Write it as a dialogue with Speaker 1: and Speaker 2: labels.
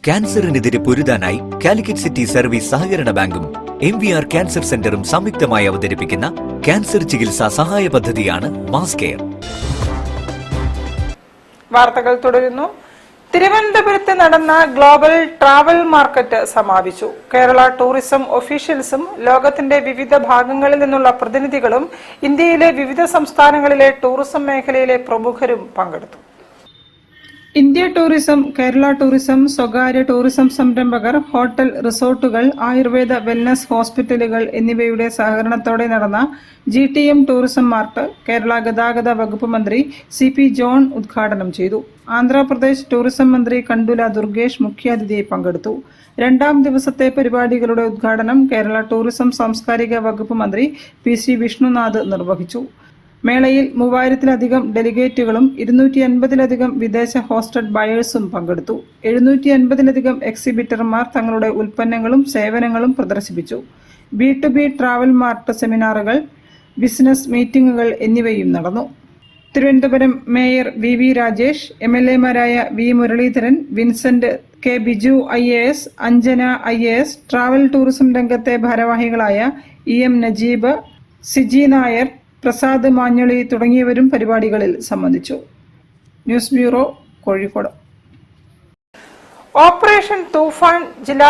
Speaker 1: ക്യാൻസറിനെതിരെ പൊരുതാനായി Calicut city service സഹകരണ ബാങ്കും MVR cancer സെന്ററും സംയുക്തമായി അവതരിപ്പിക്കുന്ന ക്യാൻസർ ചികിത്സാ സഹായ പദ്ധതിയാണ് മാസ് കെയർ.
Speaker 2: വാർത്തകൾ തുടരുന്നു. തിരുവനന്തപുരത്ത് നടന്ന ഗ്ലോബൽ ട്രാവൽ മാർക്കറ്റ് സമാപിച്ചു. കേരള ടൂറിസം ഒഫീഷ്യൽസും ലോകത്തിന്റെ വിവിധ ഭാഗങ്ങളിൽ നിന്നുള്ള പ്രതിനിധികളും ഇന്ത്യയിലെ വിവിധ സംസ്ഥാനങ്ങളിലെ ടൂറിസം മേഖലയിലെ പ്രമുഖരും പങ്കെടുത്തു. ഇന്ത്യ ടൂറിസം, കേരള ടൂറിസം, സ്വകാര്യ ടൂറിസം സംരംഭകർ, ഹോട്ടൽ, റിസോർട്ടുകൾ, ആയുർവേദ വെൽനസ് ഹോസ്പിറ്റലുകൾ എന്നിവയുടെ സഹകരണത്തോടെ നടന്ന GTM ടൂറിസം മാർട്ട് കേരള ഗതാഗത വകുപ്പ് മന്ത്രി CP ജോൺ ഉദ്ഘാടനം ചെയ്തു. ആന്ധ്രാപ്രദേശ് ടൂറിസം മന്ത്രി കണ്ടുല ദുർഗേഷ് മുഖ്യാതിഥിയായി പങ്കെടുത്തു. രണ്ടാം ദിവസത്തെ പരിപാടികളുടെ ഉദ്ഘാടനം കേരള ടൂറിസം സാംസ്കാരിക വകുപ്പ് മന്ത്രി PC വിഷ്ണുനാഥ് നിർവഹിച്ചു. മേളയിൽ 3000-ലധികം ഡെലിഗേറ്റുകളും 250-ലധികം വിദേശ ഹോസ്റ്റഡ് ബയേഴ്സും പങ്കെടുത്തു. 750-ലധികം എക്സിബിറ്റർമാർ തങ്ങളുടെ ഉൽപ്പന്നങ്ങളും സേവനങ്ങളും പ്രദർശിപ്പിച്ചു. B2B ട്രാവൽ മാർട്ട് സെമിനാറുകൾ, ബിസിനസ് മീറ്റിംഗുകൾ എന്നിവയും നടന്നു. തിരുവനന്തപുരം മേയർ VV രാജേഷ്, MLA-മാരായ V Muraleedharan, Vincent K Biju IAS, Anjana IAS, travel tourism രംഗത്തെ ഭാരവാഹികളായ EM നജീബ്, സിജി നായർ, പ്രസാദ് മാഞ്ഞളി തുടങ്ങിയവരും പരിപാടികളിൽ സംബന്ധിച്ചു. News bureau, Kozhikode. ഓപ്പറേഷൻ തൂഫാൻ ജില്ലാ